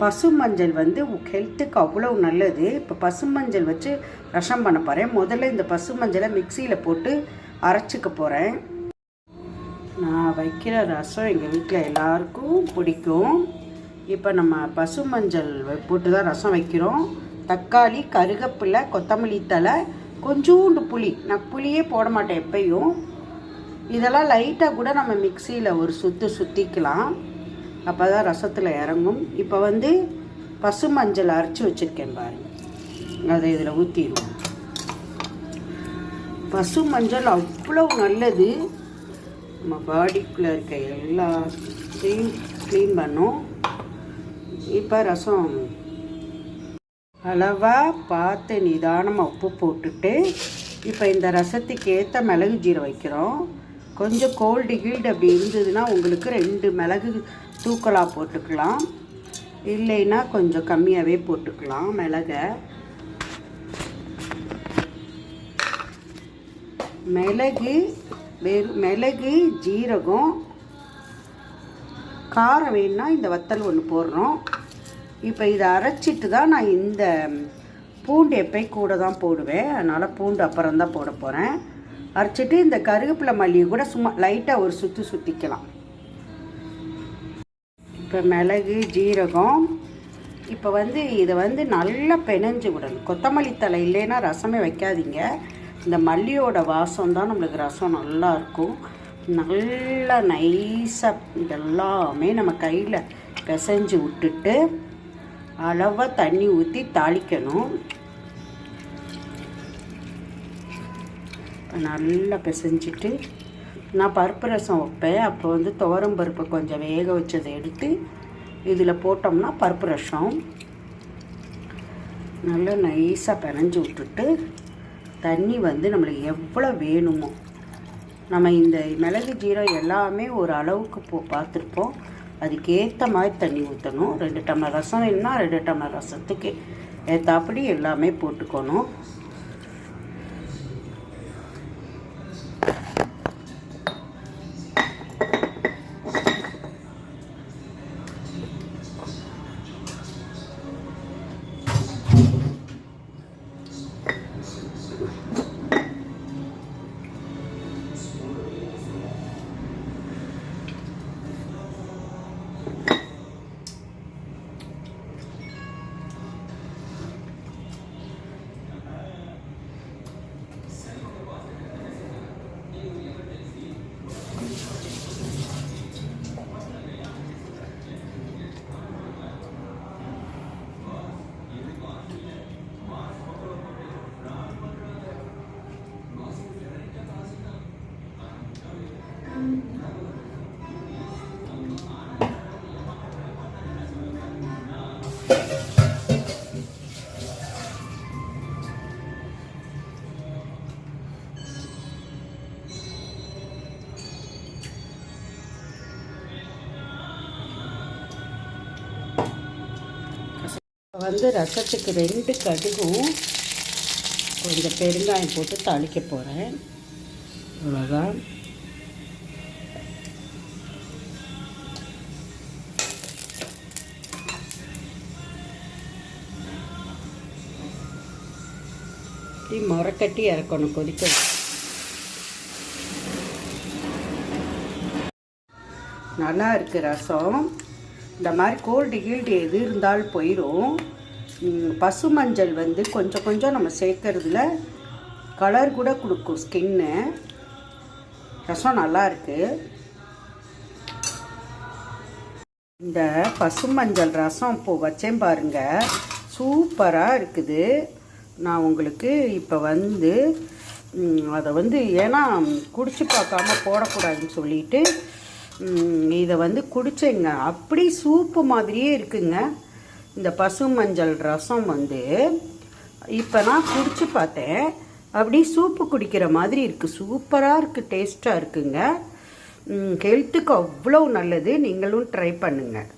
பசு மஞ்சள் வந்து ஹெல்த்துக்கு அவ்வளோ நல்லது. இப்போ பசு மஞ்சள் வச்சு ரசம் பண்ண போகிறேன். முதல்ல இந்த பசு மஞ்சளை மிக்சியில் போட்டு அரைச்சிக்க போகிறேன். நான் வைக்கிற ரசம் எங்கள் வீட்டில் எல்லாருக்கும் பிடிக்கும். இப்போ நம்ம பசு மஞ்சள் போட்டு தான் ரசம் வைக்கிறோம். தக்காளி, கருவேப்பிலை, கொத்தமல்லி தழை, கொஞ்சோண்டு புளி. நான் புளியே போட மாட்டேன் எப்பயும். இதெல்லாம் லைட்டாக கூட நம்ம மிக்சியில் ஒரு சுற்றிக்கலாம். அப்போ தான் ரசத்தில் இறங்கும். இப்போ வந்து பசு மஞ்சள் அரைச்சி வச்சுருக்கேன் பாருங்கள், அதை இதில் ஊற்றிடுவோம். பசு மஞ்சள் அவ்வளோ நல்லது. நம்ம பாடிக்குள்ளே இருக்க எல்லாத்தையும் க்ளீன் பண்ணும். இப்போ ரசம் அளவாக பார்த்து நிதானமாக உப்பு போட்டுட்டு இப்போ இந்த ரசத்துக்கு ஏற்ற மிளகு ஜீரகம் வைக்கிறோம். கொஞ்சம் கோல்டு கீல்டு அப்படி இருந்ததுன்னா உங்களுக்கு 2 மிளகு தூக்கலாக போட்டுக்கலாம், இல்லைன்னா கொஞ்சம் கம்மியாகவே போட்டுக்கலாம் மிளகை. மிளகு ஜீரகம் காரம் வேணுன்னா இந்த வத்தல் ஒன்று போடுறோம். இப்போ இதை அரைச்சிட்டு தான் நான் இந்த பூண்டு எப்பயும் கூட தான் போடுவேன். அதனால் பூண்டு அப்புறம் தான் போட போகிறேன். அரைச்சிட்டு இந்த கருவேப்பிலை மல்லியை கூட சும்மா லைட்டாக ஒரு சுற்றிக்கலாம். இப்போ மிளகு ஜீரகம் இப்போ வந்து இதை வந்து நல்லா பெனஞ்சு விடணும். கொத்தமல்லி தழை இல்லைன்னா ரசமே வைக்காதீங்க. இந்த மல்லியோட வாசம் தான் நம்மளுக்கு ரசம் நல்லாயிருக்கும். நல்லா நைஸாக இதெல்லாமே நம்ம கையில் பிசைஞ்சு விட்டுட்டு அளவாக தண்ணி ஊற்றி தாளிக்கணும். நல்லா பிசைஞ்சிட்டு நான் பருப்பு ரசம் வைப்பேன். அப்போ வந்து துவரம் பருப்பை கொஞ்சம் வேக வச்சதை எடுத்து இதில் போட்டோம்னா பருப்பு ரசம் நல்லா நைஸாக பிணைஞ்சி விட்டுட்டு தண்ணி வந்து நம்மளுக்கு எவ்வளோ வேணுமோ, நம்ம இந்த மிளகு ஜீரகம் எல்லாமே ஒரு அளவுக்கு பார்த்துருப்போம். அதுக்கேற்ற மாதிரி தண்ணி ஊற்றணும். 2 டம்ளர் ரசம் வேணும்னா 2 டம்ளர் ரசத்துக்கு ஏற்றாப்படி எல்லாமே போட்டுக்கணும். வந்து ரசத்துக்கு 2 கடுகும் கொஞ்சம் பெருங்காயம் போட்டு தாளிக்க போகிறேன். அவ்வளோதான். முறைக்கட்டி இறக்கணும், கொதிக்கணும். நல்லா இருக்குது ரசம். இந்த மாதிரி கோல்டு கீல்டு எது இருந்தாலும் போயிடும். பசு மஞ்சள் வந்து கொஞ்சம் கொஞ்சம் நம்ம சேர்க்கறதுல கலர் கூட கொடுக்கும் ஸ்கின்னு. ரசம் நல்லா இருக்குது. இந்த பசு மஞ்சள் ரசம் இப்போது வச்சேன் பாருங்கள், சூப்பராக இருக்குது. நான் உங்களுக்கு இப்போ வந்து அதை வந்து ஏன்னா குடிச்சு பார்க்காம போடக்கூடாதுன்னு சொல்லிட்டு இதை வந்து குடிச்சேங்க. அப்படி சூப்பு மாதிரியே இருக்குங்க இந்த பசு மஞ்சள் ரசம் வந்து. இப்போ நான் குடிச்சு பார்த்தேன், அப்படி சூப்பு குடிக்கிற மாதிரி இருக்குது. சூப்பராக இருக்குது, டேஸ்ட்டாக இருக்குங்க. ஹெல்த்துக்கு அவ்வளோ நல்லது. நீங்களும் ட்ரை பண்ணுங்கள்.